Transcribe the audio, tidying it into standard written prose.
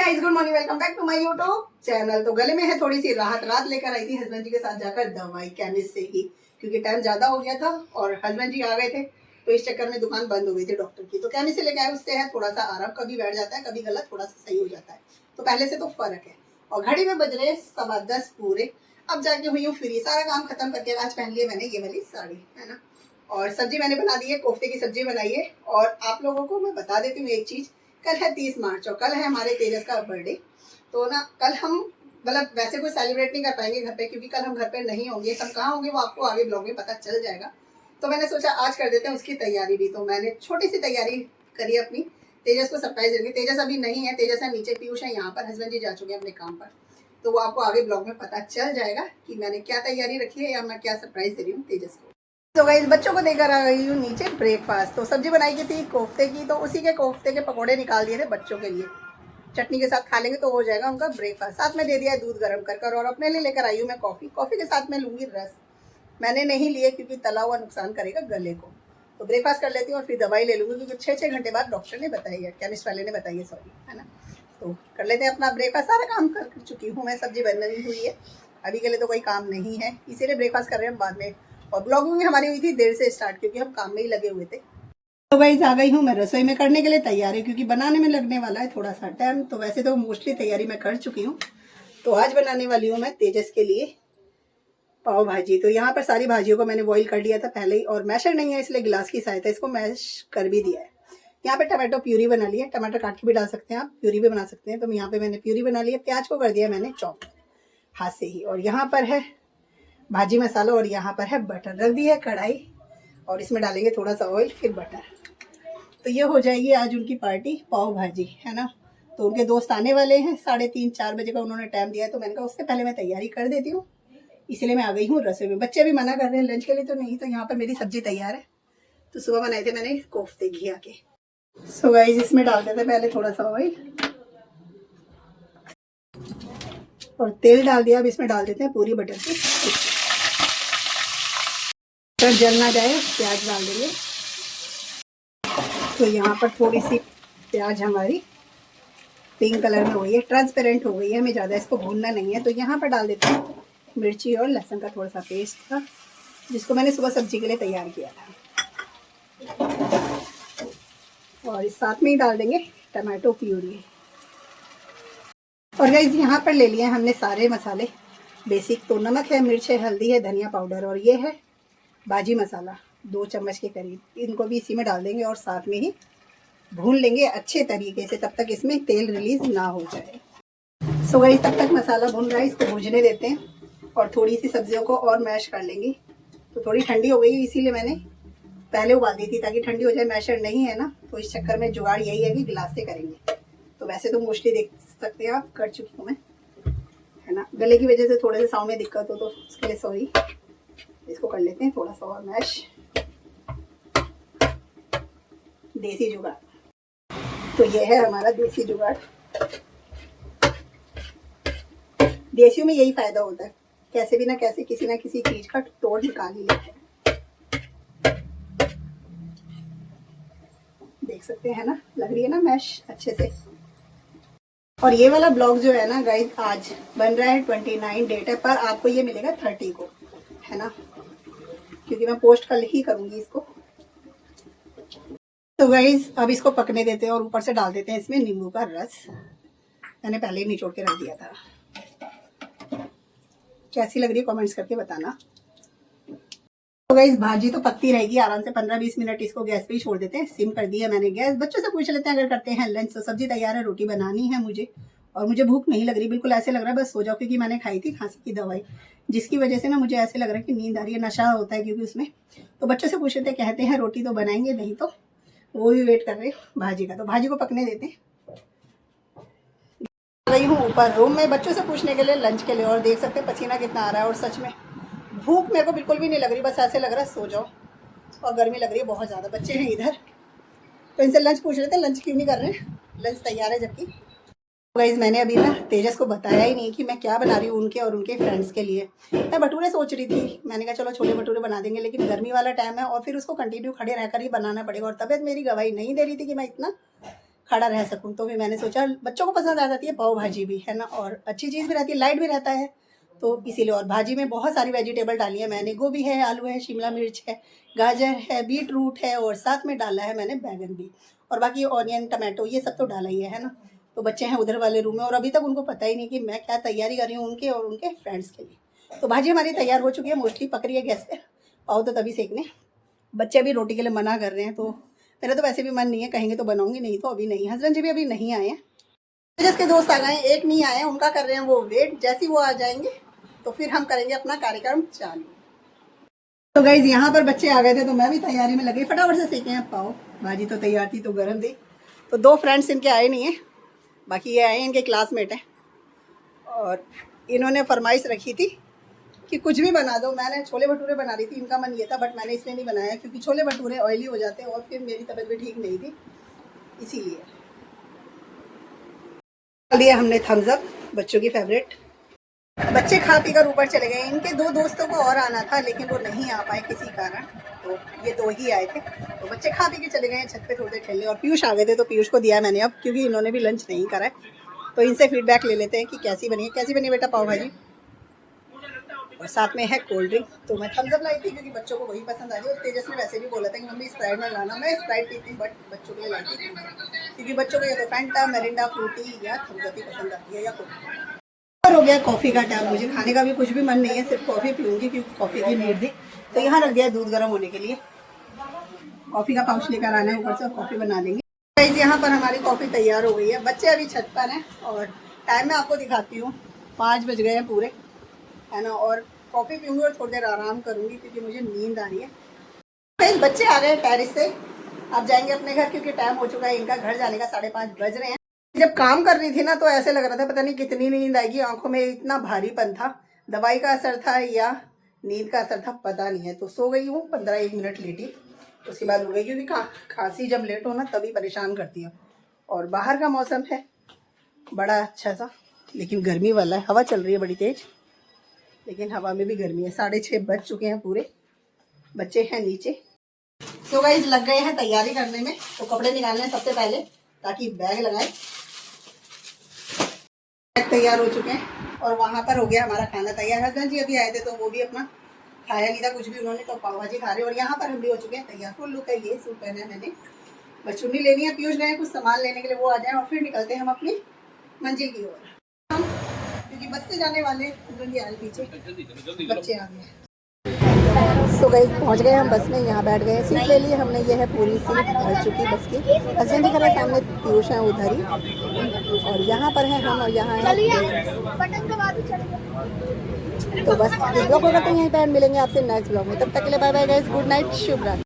Guys, good morning, welcome back to my YouTube channel. तो गले में है थोड़ी सी राहत। रात लेकर आई थी हस्बैंड जी के साथ जाकर दवाई केमिस्ट से ही, क्योंकि टाइम ज्यादा हो गया था और हस्बैंड जी आ गए थे, तो इस चक्कर में दुकान बंद हो गई थी डॉक्टर की। तो केमिस्ट से लेकर आए, उससे है थोड़ा सा आराम। कभी बैठ जाता है, कभी गला थोड़ा सा सही हो जाता है, तो पहले से तो फर्क है। और घड़ी में बज रहे 10:15 पूरे। अब जाके हुई हूँ फ्री, सारा काम खत्म करके आज पहन लिया मैंने ये वाली साड़ी, है ना। और सब्जी मैंने बना दी है, कोफ्ते की सब्जी बनाई है। और आप लोगों को मैं बता देती हूँ एक चीज, कल है 30 मार्च और कल है हमारे तेजस का बर्थडे। तो ना कल हम मतलब वैसे कोई सेलिब्रेट नहीं कर पाएंगे घर पे, क्योंकि कल हम घर पे नहीं होंगे। हम कहाँ होंगे वो आपको आगे ब्लॉग में पता चल जाएगा। तो मैंने सोचा आज कर देते हैं उसकी तैयारी भी। तो मैंने छोटी सी तैयारी करी अपनी, तेजस को सरप्राइज देंगे। तेजस अभी नहीं है, तेजस है नीचे, पीयूष है यहाँ पर, हस्बैंड जी जा चुके हैं अपने काम पर। तो वो आपको आगे ब्लॉग में पता चल जाएगा कि मैंने क्या तैयारी रखी है या मैं क्या सरप्राइज दे रही हूँ तेजस को। तो गाइस, बच्चों को देकर आ गई हूँ नीचे ब्रेकफास्ट। तो सब्जी बनाई की थी कोफ्ते की, तो उसी के कोफ्ते के पकौड़े निकाल दिए थे बच्चों के लिए। चटनी के साथ खा लेंगे तो हो जाएगा उनका ब्रेकफास्ट। साथ में दे दिया है दूध गर्म कर और अपने लिए लेकर आई हूँ मैं कॉफ़ी। कॉफ़ी के साथ में लूँगी रस। मैंने नहीं लिए क्योंकि तला हुआ नुकसान करेगा गले को। तो ब्रेकफास्ट कर लेती हूँ और फिर दवाई ले लूँगी, क्योंकि 6 घंटे बाद डॉक्टर ने बताई है, केमिस्ट वाले ने बताई है, सॉरी, है ना। तो कर लेते हैं अपना ब्रेकफास्ट। सारा काम कर चुकी हूँ मैं, सब्जी बन रही हुई है, अभी के लिए तो कोई काम नहीं है, इसीलिए ब्रेकफास्ट कर रहे हैं बाद में। और ब्लॉगिंग हमारी हुई थी देर से स्टार्ट, क्योंकि हम काम में ही लगे हुए थे। तो गाइस, आ गई हूँ मैं रसोई में करने के लिए तैयारी, क्योंकि बनाने में लगने वाला है थोड़ा सा टाइम। तो वैसे तो मोस्टली तैयारी मैं कर चुकी हूँ। तो आज बनाने वाली हूँ मैं तेजस के लिए पाव भाजी। तो यहाँ पर सारी भाजियों को मैंने बॉईल कर लिया था पहले ही, और मैशर नहीं है इसलिए गिलास की सहायता इसको मैश कर भी दिया है। यहाँ पे टमाटो प्यूरी बना ली है, टमाटर काट के भी डाल सकते हैं आप, प्यूरी भी बना सकते हैं। तो यहाँ पे मैंने प्यूरी बना ली है। प्याज को कर दिया मैंने चॉप हाथ से ही। और यहाँ पर है भाजी मसाला, और यहाँ पर है बटर। रख दी है कढ़ाई और इसमें डालेंगे थोड़ा सा ऑयल, फिर बटर। तो ये हो जाएगी आज उनकी पार्टी पाव भाजी, है ना। तो उनके दोस्त आने वाले हैं 3:30-4 बजे का उन्होंने टाइम दिया है। तो मैंने कहा उससे पहले मैं तैयारी कर देती हूँ, इसलिए मैं आ गई हूँ रसोई में। बच्चे भी मना कर रहे हैं लंच के लिए, तो नहीं। तो यहाँ पर मेरी सब्जी तैयार है। तो सुबह बनाए थे मैंने कोफ्ते घिया के। सो गाइस, इसमें डाल देते हैं पहले थोड़ा सा ऑयल और तेल डाल दिया। अब इसमें डाल देते हैं पूरी बटर की। बटर जल ना जाए, प्याज डाल देंगे। तो यहाँ पर थोड़ी सी प्याज हमारी पिंक कलर में हो गई है, ट्रांसपेरेंट हो गई है, हमें ज़्यादा इसको भूनना नहीं है। तो यहाँ पर डाल देते हैं मिर्ची और लहसुन का थोड़ा सा पेस्ट था, जिसको मैंने सुबह सब्जी के लिए तैयार किया था। और इस साथ में ही डाल देंगे टमाटो प्यूरी। और गाइस, यहाँ पर ले लिए हमने सारे मसाले बेसिक। तो नमक है, मिर्च है, हल्दी है, धनिया पाउडर, और ये है भाजी मसाला 2 चम्मच के करीब। इनको भी इसी में डाल देंगे और साथ में ही भून लेंगे अच्छे तरीके से, तब तक इसमें तेल रिलीज ना हो जाए। सो गाइस, तब तक मसाला भून रहा है, इसको भूनने देते हैं। और थोड़ी सी सब्जियों को और मैश कर लेंगे। तो थोड़ी ठंडी हो गई, इसीलिए मैंने पहले उबाल दी थी ताकि ठंडी हो जाए। मैशर नहीं है ना, तो इस चक्कर में जुगाड़ यही है कि गिलास से करेंगे। तो वैसे तो मोस्टली देख सकते हैं आप, कर चुकी हूँ मैं, है ना। गले की वजह से थोड़े से साउंड में दिक्कत हो तो उसके लिए सॉरी। इसको कर लेते हैं थोड़ा सा और मैश, देसी जुगाड़। तो ये है हमारा देसी जुगाड़। देसियों में यही फायदा होता है, कैसे भी ना कैसे किसी ना किसी चीज का तोड़ निकाल ही लेते हैं। देख सकते हैं ना, लग रही है ना मैश अच्छे से। और ये वाला ब्लॉग जो है ना गाइस, आज बन रहा है 29 डेट है, पर आपको ये मिलेगा 30 को, है ना, क्योंकि मैं पोस्ट कल ही करूंगी इसको। तो गाइस, अब इसको पकने देते हैं और ऊपर से डाल देते हैं इसमें नींबू का रस। मैंने पहले ही निचोड़ के रख दिया था। कैसी लग रही है कमेंट्स करके बताना। तो गाइस, भाजी तो पकती रहेगी आराम से 15-20 मिनट। इसको गैस पे ही छोड़ देते हैं, सिम कर दी है मैंने गैस। बच्चों से पूछ लेते हैं अगर करते हैं लंच। तो सब्जी तैयार है, रोटी बनानी है मुझे, और मुझे भूख नहीं लग रही, बिल्कुल ऐसे लग रहा है बस सो जाओ, क्योंकि मैंने खाई थी खांसी की दवाई, जिसकी वजह से ना मुझे ऐसे लग रहा है कि नींद आ रही है। नशा होता है क्योंकि उसमें। तो बच्चों से पूछ लेते हैं, कहते हैं रोटी तो बनाएंगे, नहीं तो वो भी वेट कर रहे हैं भाजी का। तो भाजी को पकने देते हैं। गई हूँ ऊपर रूम में बच्चों से पूछने के लिए लंच के लिए, और देख सकते हैं पसीना कितना आ रहा है। और सच में भूख मेरे को बिल्कुल भी नहीं लग रही, बस ऐसे लग रहा है सो जाओ। और गर्मी लग रही है बहुत ज़्यादा, बच्चे हैं इधर, तो इनसे लंच पूछ लेते हैं, लंच क्यों नहीं कर रहे हैं, लंच तैयार है जबकि। गाइस, मैंने अभी ना तेजस को बताया ही नहीं कि मैं क्या बना रही हूँ उनके और उनके फ्रेंड्स के लिए। मैं भटूरे सोच रही थी, मैंने कहा चलो छोले भटूरे बना देंगे, लेकिन गर्मी वाला टाइम है और फिर उसको कंटिन्यू खड़े रहकर ही बनाना पड़ेगा। और तबीयत मेरी गवाही नहीं दे रही थी कि मैं इतना खड़ा रह सकूँ। तो फिर मैंने सोचा बच्चों को पसंद आ जाती है पाव भाजी भी, है ना, और अच्छी चीज़ भी रहती है, लाइट भी रहता है, तो इसीलिए। और भाजी में बहुत सारी वेजिटेबल डाली है मैंने, गोभी है, आलू है, शिमला मिर्च है, गाजर है, बीट रूट है, और साथ में डाला है मैंने बैगन भी, और बाकी ऑनियन, टमाटो, ये सब तो डाला ही है ना। तो बच्चे हैं उधर वाले रूम में, और अभी तक उनको पता ही नहीं कि मैं क्या तैयारी कर रही हूँ उनके और उनके फ्रेंड्स के लिए। तो भाजी हमारी तैयार हो चुकी है, मोस्टली पक रही है गैस पे, पाव तो तभी सेकने। बच्चे अभी रोटी के लिए मना कर रहे हैं, तो मेरा तो वैसे भी मन नहीं है, कहेंगे तो बनाऊंगी, नहीं तो अभी नहीं। हस्बैंड जी भी अभी नहीं आए हैं, जिसके दोस्त आ गए हैं, एक नहीं आए हैं, उनका कर रहे हैं वो वेट। जैसे ही वो आ जाएंगे तो फिर हम करेंगे अपना कार्यक्रम चालू। तो गाइज यहाँ पर बच्चे आ गए थे, तो मैं भी तैयारी में लगी, फटाफट से सेके हैं पाव भाजी। तो तैयार थी तो गर्म थी। तो 2 फ्रेंड्स इनके आए नहीं हैं, बाकी ये आए हैं, इनके क्लासमेट हैं, और इन्होंने फरमाइश रखी थी कि कुछ भी बना दो। मैंने छोले भटूरे बना रही थी, इनका मन ये था, बट मैंने इसलिए नहीं बनाया क्योंकि छोले भटूरे ऑयली हो जाते हैं, और फिर मेरी तबीयत भी ठीक नहीं थी, इसीलिए दिया हमने थम्स अप, बच्चों की फेवरेट। बच्चे खा पी कर ऊपर चले गए। इनके 2 दोस्तों को और आना था, लेकिन वो नहीं आ पाए किसी कारण, तो ये 2 ही आए थे। तो बच्चे खा पी के चले गए छत पे थोड़ी देर खेलने, और पीयूष आ गए थे, तो पीयूष को दिया मैंने अब, क्योंकि इन्होंने भी लंच नहीं करा है। तो इनसे फीडबैक ले लेते हैं कि कैसी बनी बेटा पाव भाजी, और साथ में है कोल्ड ड्रिंक। तो मैं थम्स अप लाई थी क्योंकि बच्चों को वही पसंद आ रही है, और तेजस ने वैसे भी बोला था कि मम्मी स्प्राइट में लाना। मैं स्प्राइट पीती हूँ, बट बच्चों के लिए लाई थी, क्योंकि बच्चों को या तो फैंटा, मेरिंडा, फ्रूटी या थम्स अप ही पसंद आती है, या कोल्ड। हो गया कॉफ़ी का टाइम, मुझे खाने का भी कुछ भी मन नहीं है, सिर्फ कॉफ़ी पीऊँगी क्योंकि कॉफ़ी की नीड थी। तो यहाँ रख दिया दूध गर्म होने के लिए, कॉफ़ी का पाउच लेकर आना है ऊपर से, और कॉफ़ी बना लेंगे। गाइस यहाँ पर हमारी कॉफ़ी तैयार हो गई है। बच्चे अभी छत पर हैं, और टाइम मैं आपको दिखाती हूँ, 5 बज गए हैं पूरे, है ना। और कॉफ़ी पीऊँगी और थोड़ी देर आराम करूँगी क्योंकि मुझे नींद आ रही है। गाइस बच्चे आ गए टेरिस से, अब जाएंगे अपने घर क्योंकि टाइम हो चुका है इनका घर जाने का, 5:30 बज रहे हैं। जब काम कर रही थी ना, तो ऐसे लग रहा था पता नहीं कितनी नींद आएगी, आंखों में इतना भारीपन था। दवाई का असर था या नींद का असर था, पता नहीं है। तो सो गई हूँ 15-1 मिनट लेटी, उसके बाद हो गई, क्योंकि खांसी जब लेट हो ना तभी परेशान करती है। और बाहर का मौसम है बड़ा अच्छा सा, लेकिन गर्मी वाला है, हवा चल रही है बड़ी तेज, लेकिन हवा में भी गर्मी है। 6:30 बज चुके हैं पूरे, बच्चे हैं नीचे। तो गाइस लग गए हैं तैयारी करने में, तो कपड़े निकालने हैं सबसे पहले ताकि बैग लगाए। तैयार हो चुके हैं, और वहाँ पर हो गया हमारा खाना तैयार। हस्बैंड जी अभी आए थे, तो वो भी अपना खाया नहीं था कुछ भी उन्होंने, तो पाव भाजी खा रहे। और यहाँ पर हम भी हो चुके हैं तैयार, फुल लुक है, ये सूट पहना है मैंने, बस चुन्नी लेनी है। पीयूष गए कुछ सामान लेने के लिए, वो आ जाए और फिर निकलते हैं हम अपनी मंजिल की ओर, क्योंकि बस से जाने वाले पीछे बच्चे आ गए। सो गाइस पहुँच गए हम बस में, यहाँ बैठ गए, सीट ले ली हमने। ये है पूरी सीट भर चुकी बस की। हस्बैंड जी खड़े सामने, पीयूष है उधर ही, और यहाँ पर है हम, और यहाँ है। तो बस इस ब्लॉग को करते हैं यहीं पे, मिलेंगे आपसे नेक्स्ट ब्लॉग में। तब तक के लिए bye bye guys, good night, शुभ रात्रि।